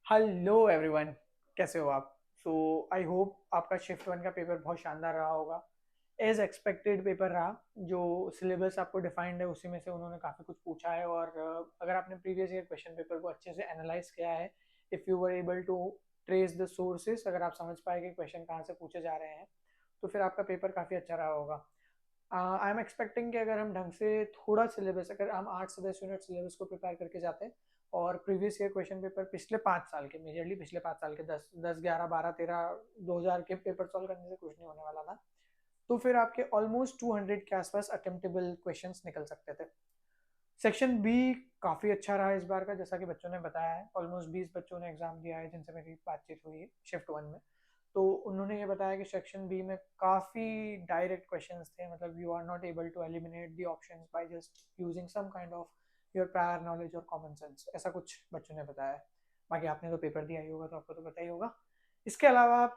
Hello everyone, कैसे हो आप? सो आई होप आपका शिफ्ट वन का पेपर बहुत शानदार रहा होगा। एज एक्सपेक्टेड पेपर रहा। जो सिलेबस आपको डिफाइंड है उसी में से उन्होंने काफ़ी कुछ पूछा है, और अगर आपने प्रीवियस ईयर क्वेश्चन पेपर को अच्छे से एनालाइज किया है, if you were able to trace the sources, अगर आप समझ पाए कि क्वेश्चन कहाँ से पूछे जा रहे हैं, तो फिर आपका पेपर काफ़ी अच्छा रहा होगा। आई एम एक्सपेक्टिंग कि अगर हम ढंग से थोड़ा सिलेबस, अगर हम 8 से 10 यूनिट सिलेबस को प्रिपेयर करके जाते हैं और प्रीवियस ईयर क्वेश्चन पेपर पिछले 5 साल के, मेजरली पिछले 5 साल के 10 10 11 12 13 2000 के पेपर सॉल्व करने से कुछ नहीं होने वाला था, तो फिर आपके ऑलमोस्ट 200 के आसपास अटेम्प्टेबल क्वेश्चंस निकल सकते थे। सेक्शन बी काफ़ी अच्छा रहा इस बार का, जैसा कि बच्चों ने बताया है। ऑलमोस्ट 20 बच्चों ने एग्जाम दिया है जिनसे मेरी बातचीत हुई है शिफ्ट वन में। तो उन्होंने ये बताया कि सेक्शन बी में काफ़ी डायरेक्ट क्वेश्चंस थे, मतलब you are not able to eliminate the options by just using some kind of your prior knowledge और कॉमन सेंस, ऐसा कुछ बच्चों ने बताया है। बाकी आपने तो पेपर दिया ही होगा तो आपको तो पता ही होगा। इसके अलावा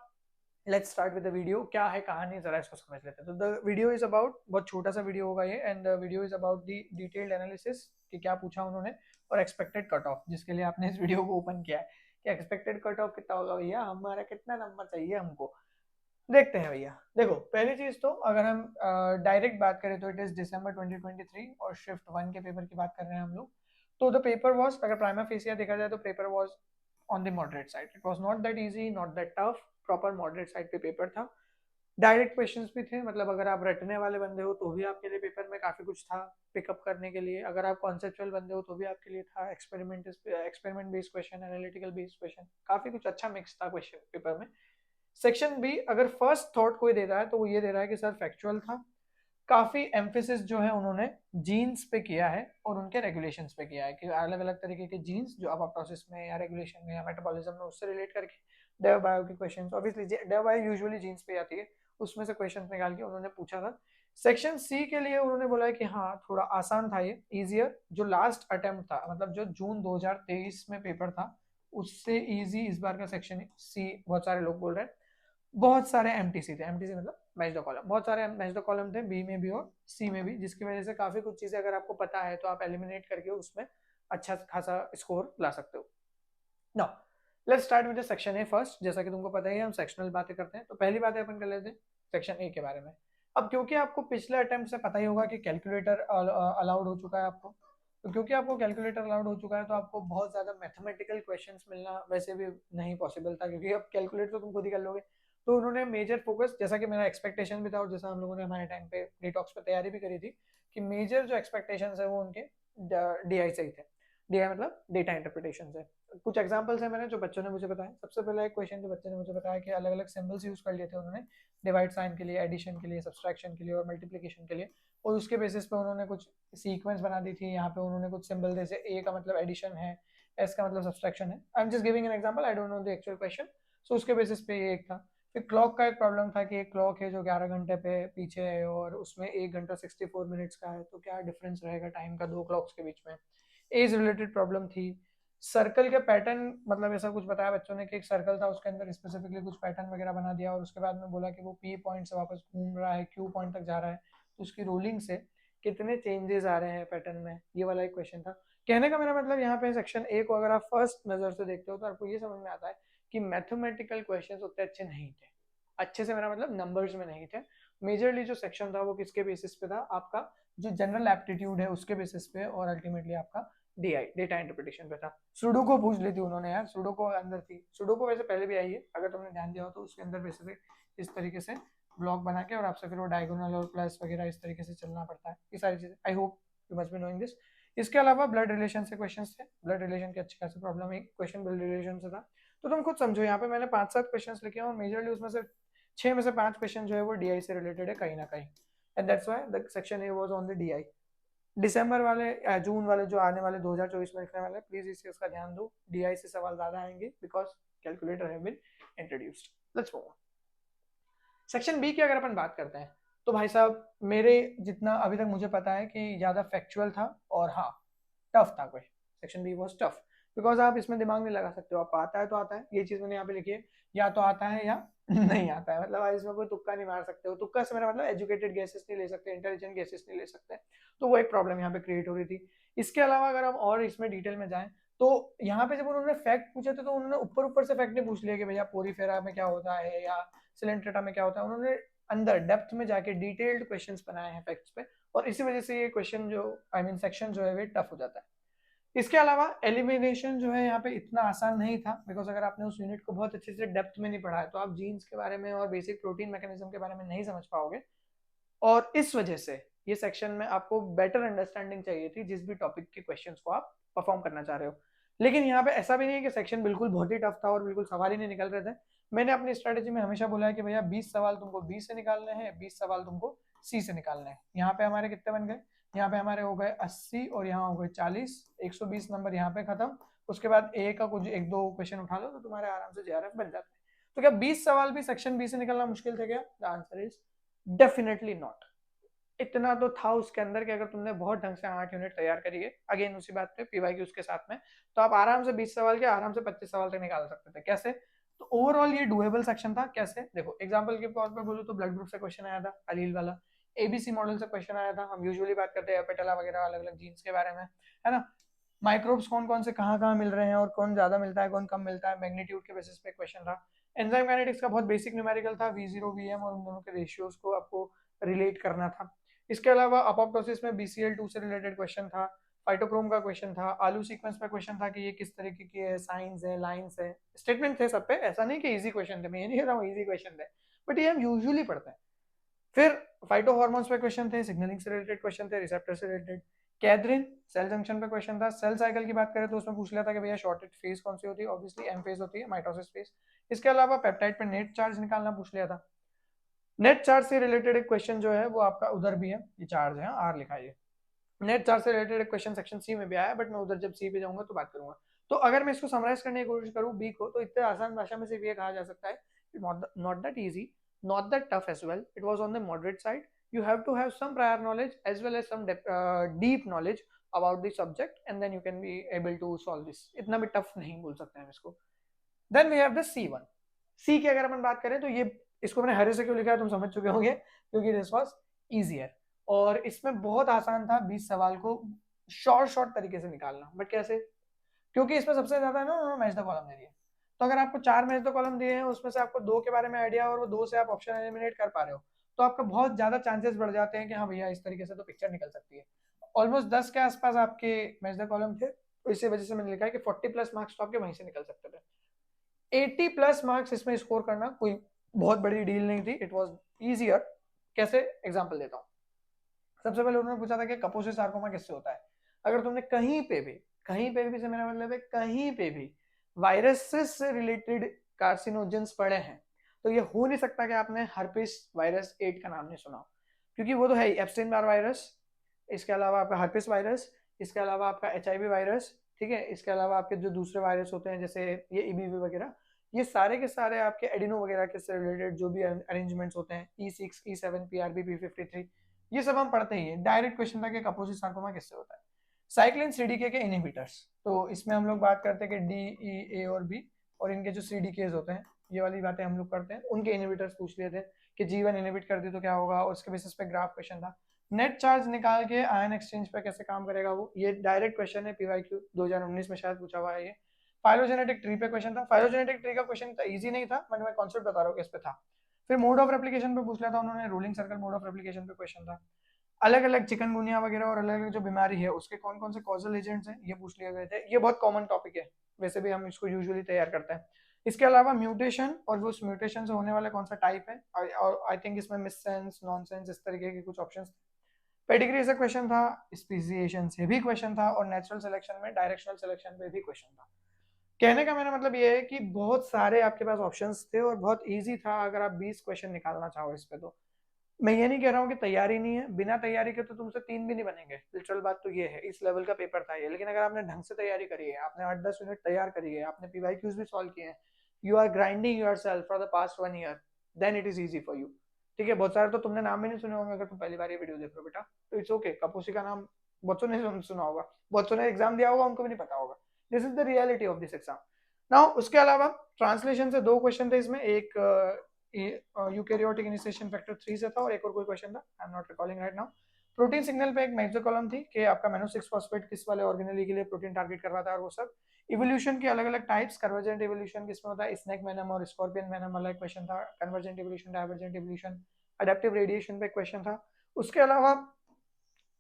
let's start with the video. क्या है कहानी, जरा इसको समझ लेते हैं। तो द वीडियो इज अबाउट, बहुत छोटा सा वीडियो होगा ये, and the video is about the detailed analysis कि क्या पूछा उन्होंने, और एक्सपेक्टेड कट ऑफ, जिसके लिए आपने इस वीडियो को ओपन किया है कि एक्सपेक्टेड कट ऑफ कितना होगा भैया, हमारा कितना नंबर चाहिए हमको। देखते हैं भैया। देखो, पहली चीज तो अगर हम डायरेक्ट बात करें तो इट इज दिसंबर 2023 और शिफ्ट वन के पेपर की बात कर रहे हैं हम लोग। तो द पेपर वॉज, अगर प्राइमा फेसिया देखा जाए तो paper was on the moderate side. It was not that easy, not that tough, proper moderate side पे पेपर था। डायरेक्ट क्वेश्चंस भी थे, मतलब अगर आप रटने वाले बंदे हो तो भी आपके लिए पेपर में काफी कुछ था पिकअप करने के लिए। अगर आप कॉन्सेप्चुअल बंदे हो तो भी आपके लिए था experiment based question, analytical based question, काफी कुछ अच्छा मिक्स था क्वेश्चन पेपर में। सेक्शन बी अगर फर्स्ट थॉट कोई दे रहा है तो वो ये दे रहा है कि सर फैक्चुअल था। काफी एम्फेसिस जो है उन्होंने जीन्स पे किया है और उनके रेगुलेशंस पे किया है, कि अलग अलग तरीके के जीन्स जो अपोप्टोसिस में या रेगुलेशन में या मेटाबॉलिज्म में उससे रिलेट करके डेव बायो के questions, obviously dev bio usually genes पे आती है, उसमें से क्वेश्चंस निकाल के उन्होंने पूछा था। सेक्शन सी के लिए उन्होंने बोला है कि हाँ थोड़ा आसान था ये, इजियर। जो लास्ट अटेम्प्ट था, मतलब जो जून 2023 में पेपर था, उससे इजी इस बार का सेक्शन सी बहुत सारे लोग बोल रहे हैं। बहुत सारे एमटीसी थे, एमटीसी मतलब मैच द कॉलम, बहुत सारे मैच द कॉलम थे बी में भी और सी में भी, जिसकी वजह से काफी कुछ चीजें अगर आपको पता है तो आप एलिमिनेट करके उसमें अच्छा खासा स्कोर ला सकते हो। Now let's start with section A first. जैसा कि तुमको पता ही है हम सेक्शनल बातें करते हैं, तो पहली बात अपन कर लेते हैं सेक्शन ए के बारे में। अब क्योंकि आपको पिछले अटेम्प्ट से पता ही होगा कि कैलकुलेटर अलाउड हो चुका है आपको, तो क्योंकि आपको कैलकुलेटर अलाउड हो चुका है तो आपको बहुत ज्यादा मैथमेटिकल क्वेश्चंस मिलना वैसे भी नहीं पॉसिबल था, क्योंकि अब कैलकुलेट तो तुम खुद ही कर लोगे। तो उन्होंने मेजर फोकस, जैसा कि मेरा एक्सपेक्टेशन भी था और जैसा हम लोगों ने हमारे टाइम पे डिटॉक्स पे तैयारी भी करी थी, कि मेजर जो एक्सपेक्टेशन है वो उनके डीआई से ही थे। डीआई मतलब डेटा इंटरप्रिटेशन से। कुछ एग्जांपल्स है मैंने जो बच्चों ने मुझे बताया। सबसे पहला एक क्वेश्चन जो बच्चे ने मुझे बताया कि अलग अलग सिंबल्स यूज कर लिए थे उन्होंने, डिवाइड साइन के लिए, एडिशन के लिए, सब्सट्रैक्शन के लिए और मल्टीप्लिकेशन के लिए, और उसके बेसिस पे उन्होंने कुछ सीक्वेंस बना दी थी। यहाँ पे उन्होंने कुछ सिंबल, जैसे ए का मतलब एडिशन है, एस का मतलब सब्सट्रैक्शन है, I am just giving an example, I don't know the actual question. So उसके बेसिस पे ये एक था। फिर क्लॉक का एक प्रॉब्लम था कि एक क्लॉक है जो 11 घंटे पे पीछे है और उसमें 1 घंटा 64 मिनट्स का है, तो क्या डिफरेंस रहेगा टाइम का दो क्लॉक्स के बीच में। एज रिलेटेड प्रॉब्लम थी। सर्कल के पैटर्न, मतलब ऐसा कुछ बताया बच्चों ने कि एक सर्कल था उसके अंदर स्पेसिफिकली कुछ पैटर्न वगैरह बना दिया, और उसके बाद में बोला कि वो पी पॉइंट से वापस घूम रहा है, क्यू पॉइंट तक जा रहा है, तो उसकी रोलिंग से कितने चेंजेस आ रहे हैं पैटर्न में, ये वाला एक क्वेश्चन था। कहने का मेरा मतलब यहाँ पे सेक्शन ए को अगर आप फर्स्ट नजर से देखते हो तो आपको ये समझ में आता है कि मैथमेटिकल क्वेश्चंस उतने अच्छे नहीं थे। अच्छे से मेरा मतलब नंबर्स में नहीं थे। मेजरली जो सेक्शन था वो किसके बेसिस पे था, आपका जो जनरल एप्टीट्यूड है उसके बेसिस पे, और अल्टीमेटली आपका डीआई डेटा इंटरप्रिटेशन पे था। सुडोको पूछ ली थी उन्होंने यार, सुडोको अंदर थी। सुडोको वैसे पहले भी आई है, अगर तुमने ध्यान दिया हो तो उसके अंदर वैसे इस तरीके से ब्लॉक बना के और आपसे फिर वो डायगोनल और प्लस वगैरह इस तरीके से चलना पड़ता है, ये सारी चीजें। I hope you must be knowing this. इसके अलावा ब्लड रिलेशन से क्वेश्चंस थे, ब्लड रिलेशन के अच्छे खासे प्रॉब्लम, एक क्वेश्चन ब्लड रिलेशन से था। तो तुम खुद समझो, यहाँ पे मैंने 5-7 क्वेश्चन लिखे हैं और मेजरली उसमें से 6 में से 5 क्वेश्चन जो है वो डीआई से रिलेटेड है कहीं ना कहीं, and that's why the section A was on the DI. दिसंबर वाले जून वाले जो आने वाले 2024 में लिखने वाले, प्लीज इस चीज का ध्यान दो, डीआई से सवाल ज्यादा आएंगे because calculator have been introduced. Let's move on. Section B की अगर अपन बात करते हैं तो भाई साहब, मेरे जितना अभी तक मुझे पता है कि ज्यादा फैक्चुअल था, और हाँ टफ था question. Section B was tough because आप इसमें दिमाग नहीं लगा सकते हो, आप आता है तो आता है, ये चीज मैंने यहाँ पे लिखी है, या तो आता है या नहीं आता है, मतलब आप इसमें कोई तुक्का नहीं मार सकते हो। तुक्का से मेरा मतलब एजुकेटेड गेसेस नहीं ले सकते, इंटेलिजेंट गेसेस नहीं ले सकते, तो वो एक प्रॉब्लम यहाँ पे क्रिएट हो रही थी। इसके अलावा अगर हम और इसमें डिटेल में जाएं तो यहाँ पे जब उन्होंने फैक्ट पूछे थे तो उन्होंने ऊपर ऊपर से फैक्ट नहीं पूछ लिया कि भैया पोरीफेरा में क्या होता है या सिलेंट्रेटा में क्या होता है, उन्होंने अंदर डेप्थ में जाके डिटेल्ड क्वेश्चंस बनाए हैं फैक्ट्स पे, और इसी वजह से ये क्वेश्चन जो आई मीन सेक्शन जो है वो टफ हो जाता है। इसके अलावा एलिमिनेशन जो है यहाँ पे इतना आसान नहीं था, बिकॉज अगर आपने उस यूनिट को बहुत अच्छे से डेप्थ में नहीं पढ़ा है तो आप जीन्स के बारे में और बेसिक प्रोटीन मैकेनिज्म के बारे में नहीं समझ पाओगे, और इस वजह से ये सेक्शन में आपको बेटर अंडरस्टैंडिंग चाहिए थी जिस भी टॉपिक के क्वेश्चंस को आप परफॉर्म करना चाह रहे हो। लेकिन यहाँ पे ऐसा भी नहीं है कि सेक्शन बिल्कुल बहुत ही टफ था और बिल्कुल सवाल ही नहीं निकल रहे थे। मैंने अपनी स्ट्रेटेजी में हमेशा बोला है कि भैया 20 सवाल तुमको बी से निकालने हैं, 20 सवाल तुमको सी से निकालने हैं। यहाँ पे हमारे कितने बन गए, यहाँ पे हमारे हो गए 80 और यहाँ हो गए 40, 120 नंबर यहाँ पे खत्म। उसके बाद ए का कुछ एक दो क्वेश्चन उठा लो तो तुम्हारे आराम से जेआरएफ बन जाते हैं। तो क्या 20 सवाल भी सेक्शन बी से निकलना मुश्किल थे क्या? The answer is definitely not. इतना तो था उसके अंदर कि अगर तुमने बहुत ढंग से 8 यूनिट तैयार करी है, अगेन उसी बात पे पीवाईक्यू उसके साथ में, तो आप आराम से 20 सवाल के आराम से 25 सवाल तक निकाल सकते थे। कैसे? तो ओवरऑल ये डुएबल सेक्शन था। कैसे? देखो एग्जांपल के तौर पे बोलूं तो ब्लड ग्रुप से क्वेश्चन आया था अलील वाला, एबीसी मॉडल से क्वेश्चन आया था, हम यूजुअली बात करते हैं पेटेला वगैरह अलग अलग जीन्स के बारे में, है ना। माइक्रोब्स कौन कौन से कहाँ कहाँ मिल रहे हैं और कौन ज्यादा मिलता है कौन कम मिलता है, मैग्नीट्यूड के बेसिस पे क्वेश्चन था। एंजाइम काइनेटिक्स का बहुत बेसिक न्यूमेरिकल था, V0 VM और उन दोनों के रेशियोज को आपको रिलेट करना था। इसके अलावा अपोप्टोसिस में BCL2 से रिलेटेड क्वेश्चन था, फाइटोक्रोम का क्वेश्चन था, आलू सीक्वेंस पे क्वेश्चन था कि ये किस तरीके की है, साइंस है, लाइंस है, स्टेटमेंट थे सब पे, ऐसा नहीं कि इजी क्वेश्चन थे, मैं ये नहीं कह रहा हूँ इजी क्वेश्चन थे, बट ये हम यूजुअली पढ़ते हैं। फिर फाइटो हार्मोन्स पे क्वेश्चन थे, सिग्नलिंग से रिलेटेड क्वेश्चन थे, रिसेप्टर से रिलेटेड, कैथरीन सेल जंक्शन पे क्वेश्चन था। सेल साइकिल की बात करें तो उसमें पूछ लिया था कि भैया शॉर्टेड फेज कौन सी होती है, ऑब्वियसली एम फेज होती है, माइटोसिस फेज। इसके अलावा पेप्टाइड पे नेट चार्ज निकालना पूछ लिया था। नेट चार्ज से रिलेटेड एक क्वेश्चन जो है वो आपका उधर भी है, ये चार्ज है आर लिखा है। नेट चार्ज से रिलेटेड एक क्वेश्चन सेक्शन सी में भी आया, बट मैं उधर जब सी पे जाऊंगा तो बात करूंगा। तो अगर मैं इसको समराइज करने की कोशिश करूं बी को, तो इतने आसान भाषा में सिर्फ ये कहा जा सकता है, not that easy, not that tough as well. It was on the moderate side. You have to have some prior knowledge as well as some deep knowledge about the subject, and then you can be able to solve this. इतना भी tough नहीं बोल सकते हैं इसको। Then we have the C1. C की अगर अपन बात करें तो ये, इसको मैंने हरे से क्यों लिखा है तुम समझ चुके होंगे, क्योंकि दिस वाज इजियर और इसमें बहुत आसान था 20 सवाल को शॉर्ट तरीके से निकालना। बट कैसे? क्योंकि इसमें सबसे ज्यादा ना उन्होंने मैच द कॉलम दे दिया। तो अगर आपको 4 मैच द कॉलम दिए हैं उसमें से आपको 2 के बारे में आइडिया और वो 2 से आप ऑप्शन एलिमिनेट कर पा रहे हो, तो आपका बहुत ज्यादा चांसेस बढ़ जाते हैं कि हाँ भैया इस तरीके से तो पिक्चर निकल सकती है। ऑलमोस्ट 10 के आसपास आपके मैच द कॉलम थे, तो इसी वजह से मैंने लिखा है कि 40 प्लस मार्क्स तो आपके वहीं से निकल सकते थे। 80 प्लस मार्क्स इसमें स्कोर करना कोई बहुत बड़ी डील नहीं थी, इट वॉज ईजियर। कैसे? एग्जाम्पल देता हूँ। सबसे पहले उन्होंने पूछा था कि कपोसिस सार्कोमा किससे होता है। अगर तुमने कहीं पे भी से मेरा मतलब है कहीं पे भी वायरसेस से रिलेटेड कार्सिनोजेंस पढ़े हैं, तो ये हो नहीं सकता कि आपने हर्पिस वायरस 8 का नाम नहीं सुना, क्योंकि वो तो है ही, एप्स्टेन बार वायरस, इसके अलावा आपका हर्पिस वायरस, इसके अलावा आपका HIV वायरस, ठीक है, इसके अलावा आपके जो दूसरे वायरस होते हैं जैसे ये EBV वगैरह, ये सारे के सारे आपके एडिनो वगैरह के से रिलेटेड जो भी अरेंजमेंट्स होते हैं, E6 E7 PRB P53, ये सब हम पढ़ते ही है। डायरेक्ट क्वेश्चन था कि कपोसिस सार्कोमा किससे होता है। साइक्लिन CDK के इनहिबिटर्स, तो इसमें हम लोग बात करते हैं कि D, E, A और B, और इनके जो CDKs होते हैं, ये वाली बातें हम लोग करते हैं, उनके इनहिबिटर्स पूछ लिए थे कि G1 इनहिबिट कर दी तो क्या होगा, और उसके बेसिस पे ग्राफ क्वेश्चन था। नेट चार्ज निकाल के आयन एक्सचेंज पे कैसे काम करेगा वो, ये डायरेक्ट क्वेश्चन है, PYQ 2019 में शायद पूछा हुआ है ये। फाइलोजेनेटिक ट्री पे क्वेश्चन था। फाइलोजेनेटिक ट्री का क्वेश्चन इजी नहीं था, मैं कॉन्सेप्ट बता रहा हूँ किस पे था। फिर मोड ऑफ रेप्लिकेशन पे पूछ लिया था उन्होंने, rolling circle mode of replication पे क्वेश्चन था। अलग अलग चिकनगुनिया वगैरह और अलग अलग जो बीमारी है उसके कौन कौन से कॉजल एजेंट्स हैं ये पूछ लिए गए थे। ये बहुत कॉमन टॉपिक है, वैसे भी हम इसको यूजुअली तैयार करते हैं। इसके अलावा म्यूटेशन और उस म्यूटेशन से होने वाला कौन सा टाइप है, और आई थिंक इसमें मिससेंस, नॉनसेंस, इस तरीके के कुछ ऑप्शंस थे। पेडिग्री से क्वेश्चन था, स्पीसिएशन से भी क्वेश्चन था, और नेचुरल सिलेक्शन में डायरेक्शनल सिलेक्शन पे भी क्वेश्चन था। कहने का मेरा मतलब ये है कि बहुत सारे आपके पास ऑप्शंस थे और बहुत इजी था अगर आप 20 क्वेश्चन निकालना चाहो इस पे। तो मैं ये नहीं कह रहा हूँ कि तैयारी नहीं है, बिना तैयारी के तो तुमसे 3 भी नहीं बनेंगे, लिटरल बात तो ये है, इस लेवल का पेपर था ये। लेकिन अगर आपने ढंग से तैयारी करी है, आपने 8-10 यूनिट तैयार करी है, आपने PYQs भी सॉल्व किए हैं, you are grinding yourself for the past 1 year, then it is easy for you. ठीक है, बहुत सारे तो तुमने नाम भी नहीं सुने होंगे अगर तुम पहली बार ये वीडियो देख रहे हो बेटा, तो इट्स ओके, कपोसी का नाम बच्चों ने सुना होगा, बच्चों ने एग्जाम दिया होगा, उनको भी नहीं पता होगा। This is the reality of this exam. Now उसके अलावा ट्रांसलेशन से 2 क्वेश्चन थे इसमें, एक यूकैरियोटिक इनिशिएशन फैक्टर 3 से था और एक और कोई क्वेश्चन था, I am not recalling right now. Protein signal पे एक मेजर कॉलम थी कि आपका मेनो 6 फॉस्फेट किस वाले ऑर्गेनेली के लिए प्रोटीन टारगेट करवाता है और वो सब। इवोल्यूशन के अलग अलग टाइप्स, कन्वर्जेंट इवोल्यूशन किसमें होता है, स्नेक वेनम और स्कॉर्पियन वेनम वाला एक क्वेश्चन था, convergent evolution, divergent evolution, adaptive radiation पे क्वेश्चन था। उसके अलावा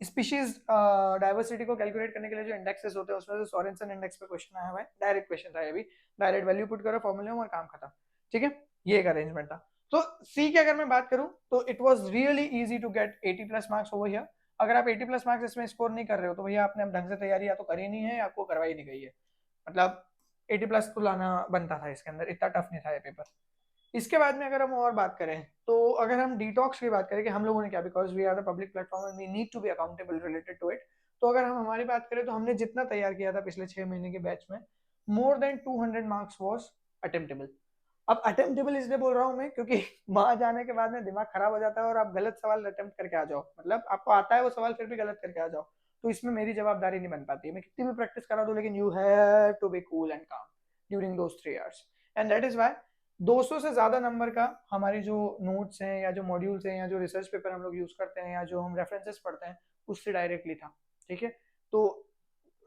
स्पीशीज डाइवर्सिटी को कैलकुलेट करने के लिए जो इंडेक्सेस होते हैं उसमें से सोरेनसन इंडेक्स पे क्वेश्चन आया हुआ है, डायरेक्ट क्वेश्चन था ये भी, डायरेक्ट वैल्यू पुट करो फॉर्मूले में और काम खत्म। ठीक है, ये एक अरेंजमेंट था। तो सी की अगर मैं बात करूं तो it was really easy to get 80 plus marks over here. अगर आप 80 प्लस मार्क्स इसमें स्कोर नहीं कर रहे हो तो भैया आपने अब ढंग से तैयारी या तो करी नहीं है या आपको करवाई नहीं गई है। मतलब 80 प्लस तो लाना बनता था इसके अंदर, इतना टफ नहीं था ये पेपर। इसके बाद में अगर हम और बात करें तो अगर हम डिटॉक्स की बात करें कि हम लोगों ने क्या, because we are the public platform and we need to be accountable related to it. तो अगर हम हमारी बात करें तो हमने जितना तैयार किया था पिछले 6 महीने के बैच में, more than 200 marks was attemptable. अब अटेम्प्टेबल इसलिए बोल रहा हूँ मैं क्योंकि वहां जाने के बाद में दिमाग खराब हो जाता है और आप गलत सवाल अटेम्प्ट करके आ जाओ, मतलब आपको आता है वो सवाल फिर भी गलत करके आ जाओ, तो इसमें मेरी जवाबदारी नहीं बन पाती है। मैं कितनी भी प्रैक्टिस करा दूं लेकिन you have to be cool and calm during those 3 hours. And that is why 200 से ज्यादा नंबर का हमारी जो नोट्स हैं या जो मॉड्यूल्स हैं या जो रिसर्च पेपर हम लोग यूज करते हैं या जो हम रेफरेंसेस पढ़ते हैं उससे डायरेक्टली था। ठीक है, तो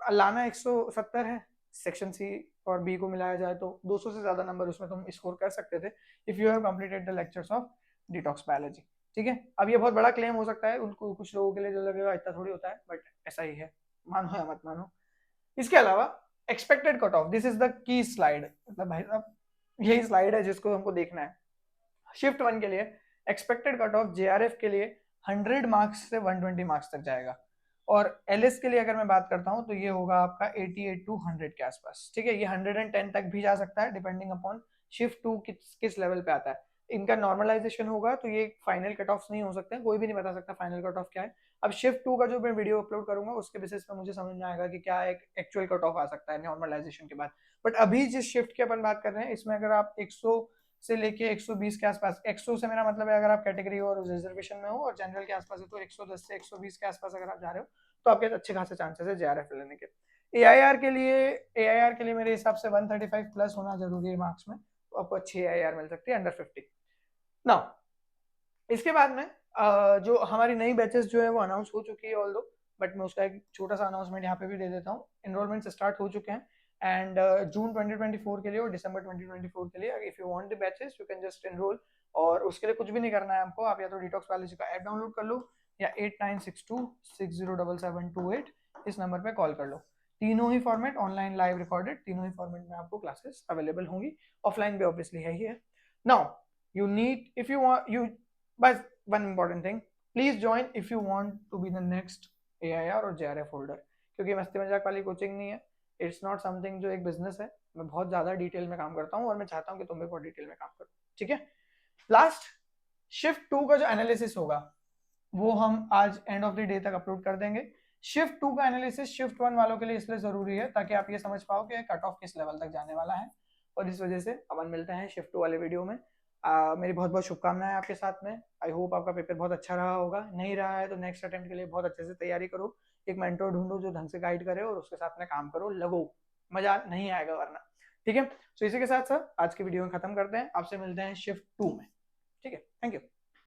लाना 170 है, सेक्शन सी और बी को मिलाया जाए तो 200 से ज्यादा नंबर उसमें तुम स्कोर कर सकते थे if you have completed the lectures of detox biology. ठीक है, अब ये बहुत बड़ा क्लेम हो सकता है उनको, कुछ लोगों के लिए जो लगेगा इतना थोड़ी होता है, बट ऐसा ही है, मानो या मत मानो। इसके अलावा expected cut off, this is the key slide, मतलब भाई साहब यही स्लाइड है जिसको हमको देखना है। शिफ्ट 1 के लिए एक्सपेक्टेड कट ऑफ जेआरएफ के लिए 100 मार्क्स से 120 मार्क्स तक जाएगा, और एलएस के लिए अगर मैं बात करता हूं तो ये होगा आपका 88 टू 100 के आसपास। ठीक है, ये 110 तक भी जा सकता है डिपेंडिंग अपॉन शिफ्ट 2 किस लेवल पे आता है। इनका नॉर्मलाइजेशन होगा तो ये फाइनल कट ऑफ नहीं हो सकते, कोई भी नहीं बता सकता फाइनल कट ऑफ क्या है। अब शिफ्ट 2 का जो मैं वीडियो अपलोड करूंगा उसके बेसिस पे मुझे समझ में आएगा कि क्या एक एक्चुअल कट ऑफ आ सकता है नॉर्मलाइजेशन के बाद। बट अभी जिस शिफ्ट की अपन बात कर रहे हैं इसमें अगर आप 100 से लेके 120 के आसपास, 100 से मेरा मतलब है अगर आप कैटेगरी और रिजर्वेशन में हो और जनरल के आसपास है तो 110 से 120 के आसपास अगर आप जा रहे हो तो आपके अच्छे खासे चांसेस है जेआरएफ लेने के। एआईआर के लिए, एआईआर के लिए मेरे हिसाब से 135 प्लस होना जरूरी है मार्क्स में, तो आपको अच्छी एआईआर मिल सकती है अंडर 50। नाउ इसके बाद में जो हमारी नई बैचेस जो है वो अनाउंस हो चुकी है ऑल दो, बट मैं उसका एक छोटा सा अनाउंसमेंट यहाँ पे भी दे देता हूँ। इनरोलमेंट स्टार्ट हो चुके हैं एंड जून 2024 के लिए और दिसंबर 2024 के लिए if you want the batches you can just enrol. और उसके लिए कुछ भी नहीं करना है आपको, आप या तो डिटॉक्स बायोलॉजी का ऐप डाउनलोड कर लो या 8962607728 इस नंबर पे कॉल कर लो। तीनों ही फॉर्मेट ऑनलाइन लाइव रिकॉर्डेड, तीनों ही फॉर्मेट में आपको क्लासेस अवेलेबल होंगी, ऑफलाइन भी ऑब्वियसली है ही है। Now you need, if you want you, but one important thing, please join if you want to be the next AIR और JRF holder, क्योंकि मस्ती मजाक वाली कोचिंग नहीं है, इट्स नॉट समथिंग जो एक बिजनेस है। मैं बहुत ज्यादा डिटेल में काम करता हूँ और मैं चाहता हूँ कि तुम भी बहुत डिटेल में काम करो। ठीक है, लास्ट शिफ्ट 2 का जो एनालिसिस होगा वो हम आज एंड ऑफ द डे तक अपलोड कर देंगे। शिफ्ट 2 का एनालिसिस शिफ्ट 1 वालों के लिए इसलिए जरूरी है ताकि आप ये समझ पाओ कि कट ऑफ किस लेवल तक जाने वाला है, और इस वजह से अपन मिलते हैं शिफ्ट 2 वाले वीडियो में। मेरी बहुत बहुत शुभकामनाएं आपके साथ में। आई होप आपका पेपर बहुत अच्छा रहा होगा, नहीं रहा है तो नेक्स्ट अटेम्प्ट के लिए बहुत अच्छे से तैयारी करो, एक मेंटोर ढूंढो जो ढंग से गाइड करे और उसके साथ में काम करो, लगो, मजा नहीं आएगा वरना। ठीक है, तो इसी के साथ सर आज की वीडियो में खत्म करते हैं, आपसे मिलते हैं शिफ्ट 2 में। ठीक है, थैंक यू।